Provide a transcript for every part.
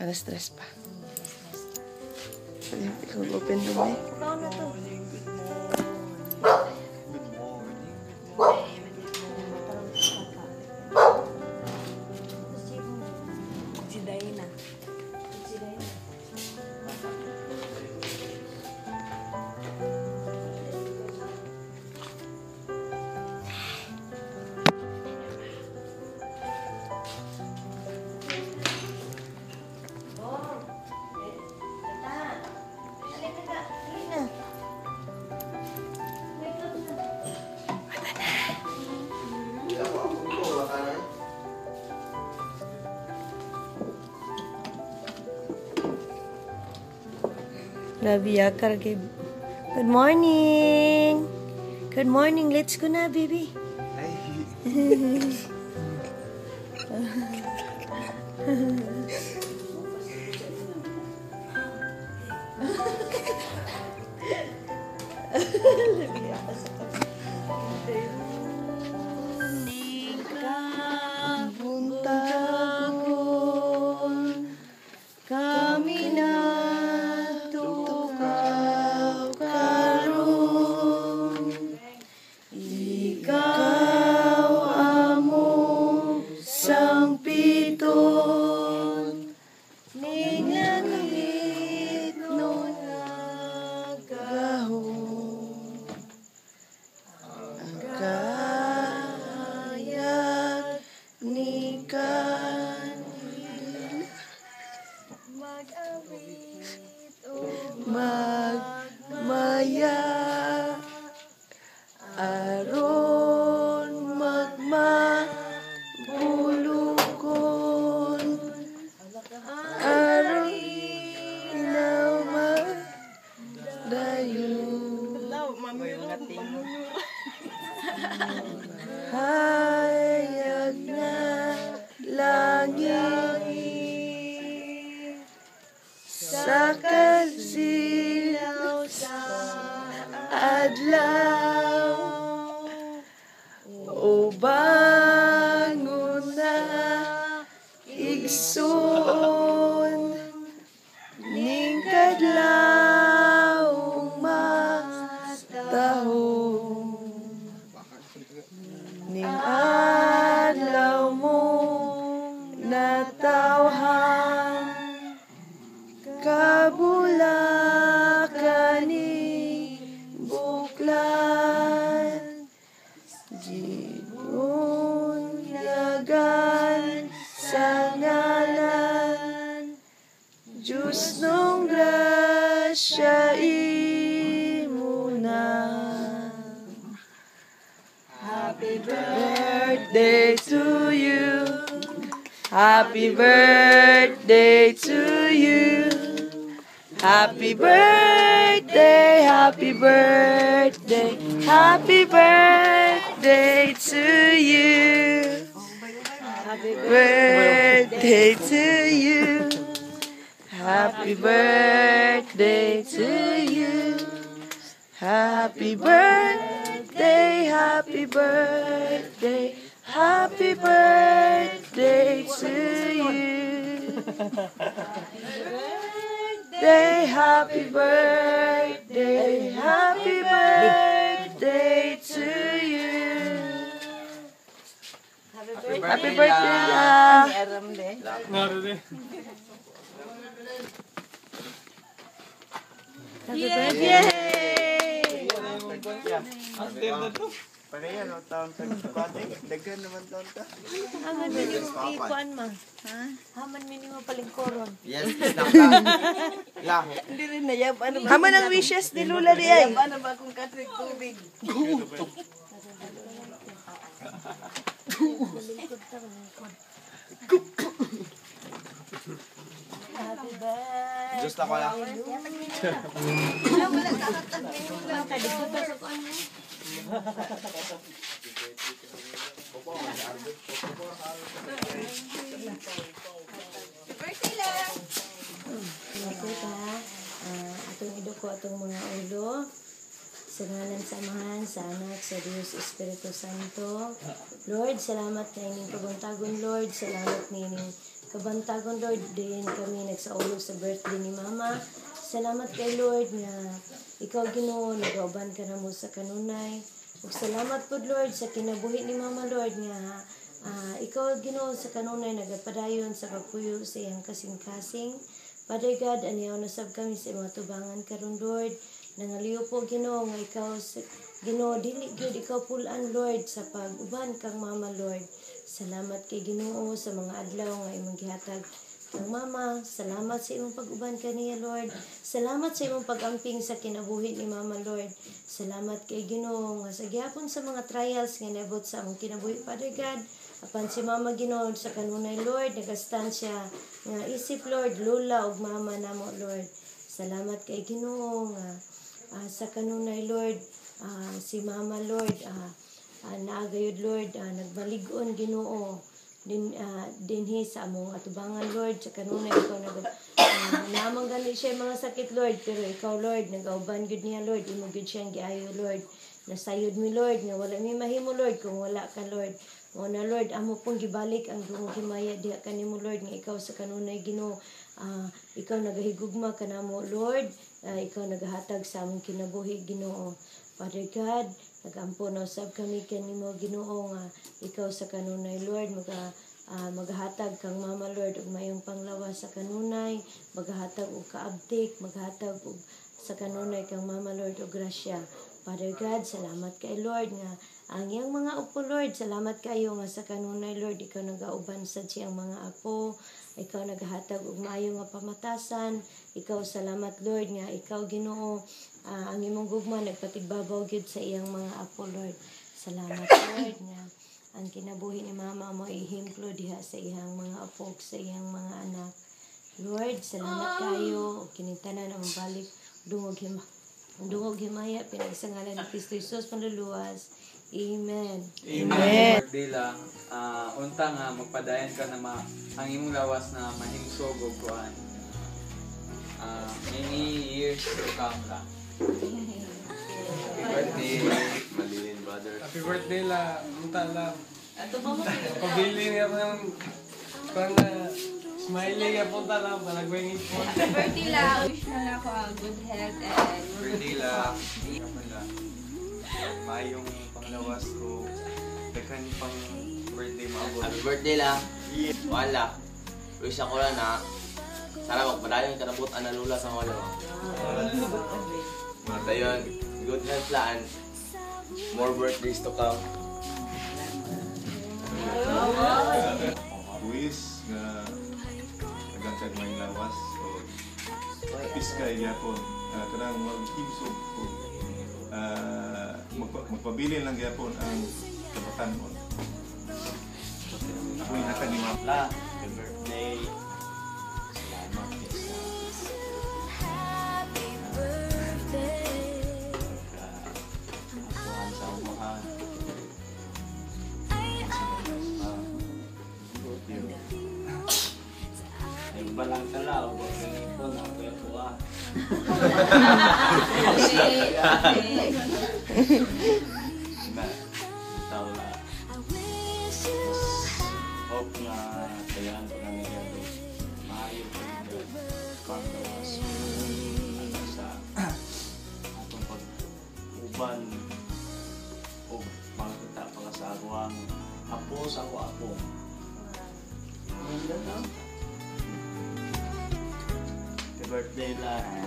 Alas 3 pa. Ikaw open mo eh. Rabia karke. Good morning. Good morning. Let's go na, baby. Magmaya aron magmabulukon aron inawmadayon hayag na langit sa kalsilaw sa adlaw o bangon na igsoon ning kadlawong matahong ning adlaw mo natawhan kabulakan ni buklan ginunyagan sa ngalan Diyos nung grasya imuna. Happy birthday to you. Happy birthday to you. Happy birthday, happy birthday, happy birthday to you. Happy birthday to you. Happy birthday to you. Happy birthday, happy birthday, happy birthday to you. Happy birthday, happy birthday to you. Happy birthday, La. Happy birthday! Pareha no taon sa kuwate, daghan naman taon ta. Haman minimo ikuan ma. Ha? Haman minimo palingkoron. Yes, lang. Hindi rin nayab. Haman ang wishes ni Lula di ay. Ano ba kung katrig tubig? Happy birthday. Just ako lang. Wala ka katag nila. Birthday lang. Atong ido ko atong mga ulo. Sa ngalan sa Amahan, sa Anak, sa Diyos, Espiritu Santo. Lord, salamat na ining kabuntagon, Lord. Salamat na ining kabantagon, Lord. Din kami nagsaulog sa birthday ni Mama. Salamat kay Lord na ikaw Ginoo, nagauban ka na mo sa kanunay. Ug salamat po, Lord, sa kinabuhi ni Mama, Lord, nga ikaw Ginoo sa kanunay nagapadayon sa pagpuyo sa iyang kasing-kasing. Father God, aniyaw na sab kami sa mga tubangan karon, Lord. Nangaliw po Ginoo nga ikaw Ginoo dili gyud ikaw pulan, Lord, sa pag-uban kang Mama, Lord. Salamat kay Ginoo sa mga adlaw nga imong gihatag kang Mama. Salamat sa imong pag-uban kaniya, Lord. Salamat sa imong pag-amping sa kinabuhi ni Mama, Lord. Salamat kay Ginoo nga sa gihapon sa mga trials nga naabot sa among kinabuhi, Father God. Apan si Mama Ginoo sa kanunay, Lord, nagastan siya nga isip, Lord, lula ug mama namo, Lord. Salamat kay Ginoo nga sa kanunay, Lord, si Mama, Lord, naagayod, Lord, nagbalig-on Ginoo dinhi sa among atubangan, Lord, sa kanunay ikaw namang gani siya mga sakit, Lord, pero ikaw, Lord, nagauban gud niya, Lord, imo gud siyang giayo, Lord. Nasayod mi, Lord, nga wala mi mahimo, Lord, kung wala ka, Lord. O na, Lord, amo pong gibalik ang dungog himaya diha kanimo, Lord, nga ikaw sa kanunay Ginoo, ikaw nagahigugma kanamo, Lord, ikaw nagahatag sa among kinabuhi, Ginoo. Father God, nagampo na usab kami kanimo, Ginoo, nga ikaw sa kanunay, Lord, maghatag kang Mama, Lord, ug mayong panglawas sa kanunay, maghatag og kaabtik, maghatag og sa kanunay kang Mama, Lord, og grasya. Father God, salamat kay Lord nga ang iyang mga apo, Lord, salamat kayo nga sa kanunay, Lord, ikaw nagauban sa siyang mga apo, ikaw naghatag og maayo nga pamatasan, ikaw salamat, Lord, nga ikaw Ginoo, ang imong gugma nagpatigbabaw gyud sa iyang mga apo, Lord. Salamat, Lord, nga ang kinabuhi ni Mama mo ihimplo diha sa iyang mga apo, sa iyang mga anak. Lord, salamat kayo, kinitanan ang balik dungog himaya, pinagsangalan ni Kristo Jesus panluluwas. Amen. Amen. Birthday lang. Unta nga magpadayon ka na ang imong lawas na mahimsog og kuan. Many years to come lang. Happy birthday, Malilin brother. Happy birthday la, unta la. Ato mo mo. Pabili niya po ng pang smiley niya punta lang, palagwingin po. Happy birthday la. Wish na lang ako ang good health and Birthday lang. Kapan lang. Mayong panglawas ko. Daghan pang birthday maabot. Happy birthday lang. Wala. Wish ako lang na sana magpadayon ka nabot ang nalula sa mga Dayon, good health lang. More birthdays to come. Luis nga nagantad may lawas so piskay gyapon kanang mag-imsog ko magpabilin lang gyapon ang kabatanon. Ako yung hatag ni Mama. Happy birthday. Salamat sa apuhan sa umahan. Ay balang talaw, ganito na ako yung tuwa. Na, tao na. Hope na kayaan ko na niya maayo ko niya panglawas sa atong pag-uban o makakita pala sa aguang apo sa ako. Happy birthday lang.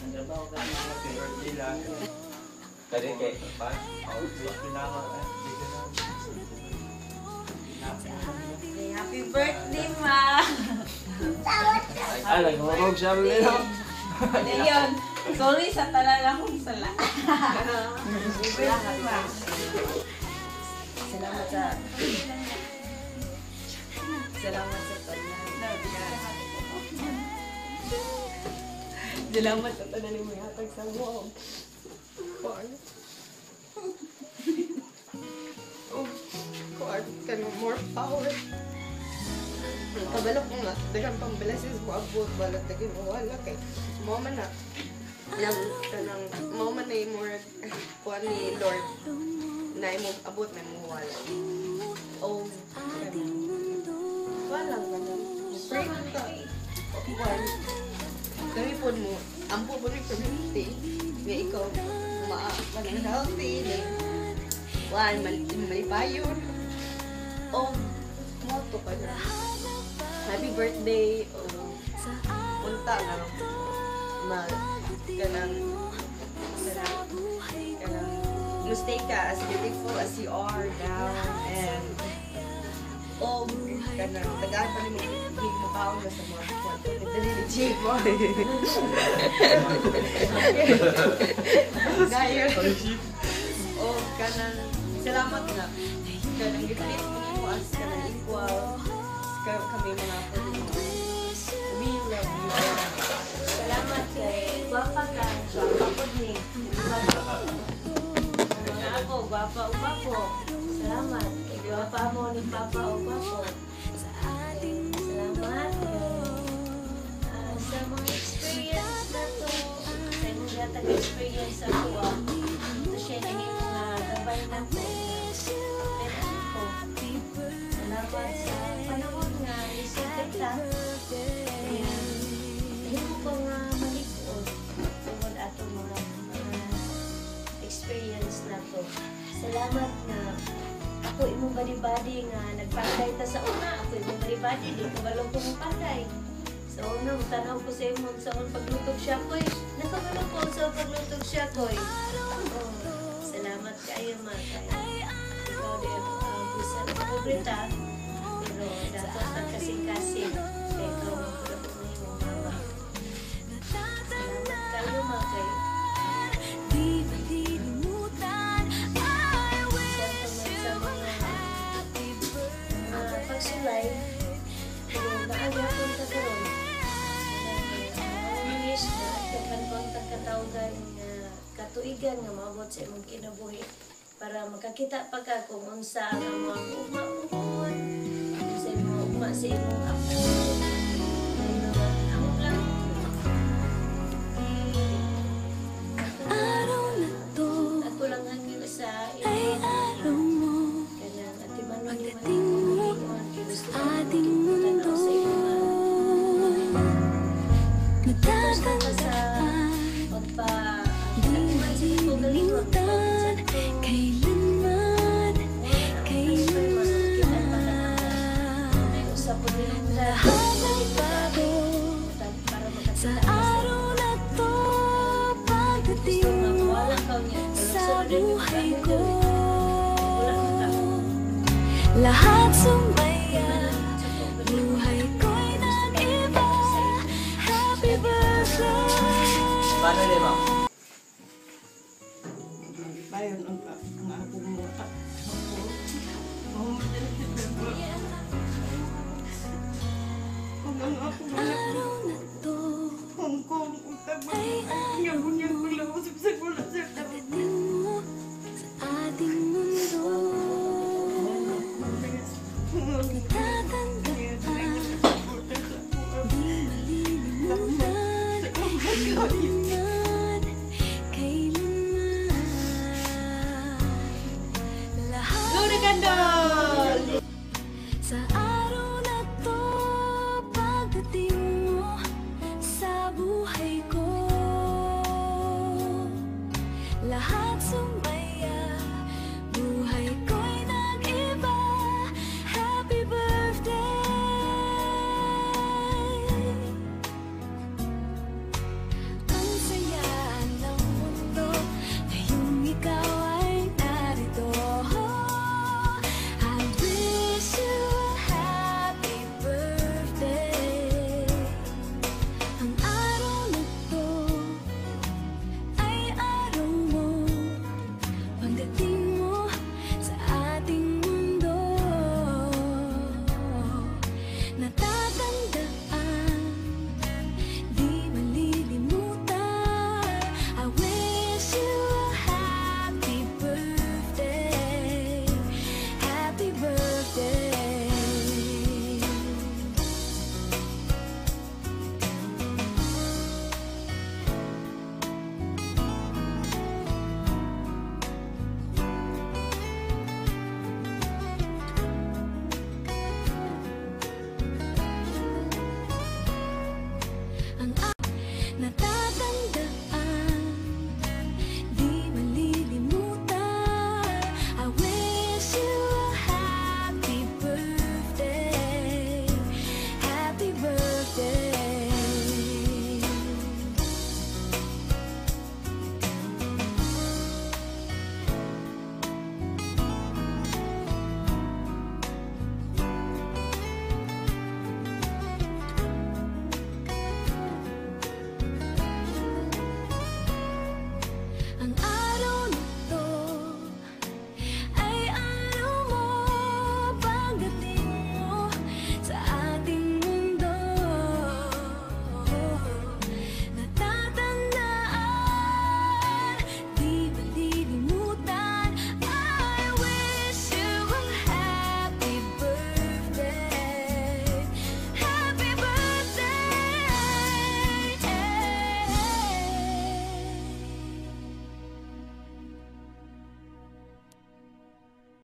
Happy birthday lang. Tadi kay pa, outfit pinaka happy birthday, Ma. ay, nagmurog siya nila. Ayun. Sorry sa tanan akong sala. Happy birthday, Ma. Salamat sa tanan. Salamat sa tanan ni mga hatag sa mo. Kuan kan more power. Kabalok mo na, dagan pang blessings mo abot, balat dagin mo wala kay mo man na Ilang kanang mao man ay more kuan ni Lord na imo abot na mo wala. Oh, wala kanang pray man ka. Kuan. Kami po mo, ampo po ni community. May ikaw kanang healthy din. Wan malipayon. Oh, mo to ka na. Happy birthday. Punta na kanang you stay ka as beautiful as you are now and kanang tagaan pa ni mo hindi mo kaon na sa mga kwarto dali ni Jay mo dahil kanang salamat na kanang gipit mo as kanang equal kami mga we love you. Salamat kay Guapa ka. Guapa po ni. Mga ako, Guapa o Guapo. Salamat. Kay Guapa mo ni Papa o Guapo. Salamat sa mga experience na to. Sa inyong gatag experience ako. Ito siya na yung mga gabay na to. Salamat sa panahon nga. Isip kita. Hindi ko nga malikod tungkol ato mga experience na to. Salamat na ako imong badi-badi nga nagpatay ta sa una. Ako imong badi-badi, di ko balong kong patay. Sa una, tanaw ko sa imong sa unang paglutog siya ko'y. Nakabalong ko sa paglutog siya ko'y. Salamat kayo mga kayo. Ikaw din, bisa na pobreta. Pero dapat ang kasing-kasing. Ito, kayo mga kayo. Sa mga pagsulay, pero naagapon ka karon. Wish na kakanbang katawagan nga katuigan nga maabot sa imong kinabuhi para makakita pa ka kung unsa ang mga ugma-ugma sa imong ugma sa imong apo. Amo lang ako lang hangin sa imo kanang atimanon ni Manon gusto ko tanaw sa imo nagtaka sa pagpa atiman sa imo galingon sa paglinda para makakita sa buhay ko, lahat sumaya, buhay ko'y nag-iba. Happy birthday! Paano ni ma'am? Bayon ang ako mo. Araw na to Hong Kong, utang mo. Nyang-nyang gula ko sa gula sa pagdating mo sa ating mundo. Natatandaan, di malilimutan, kailanman, kailanman. Lahat Ganda! sa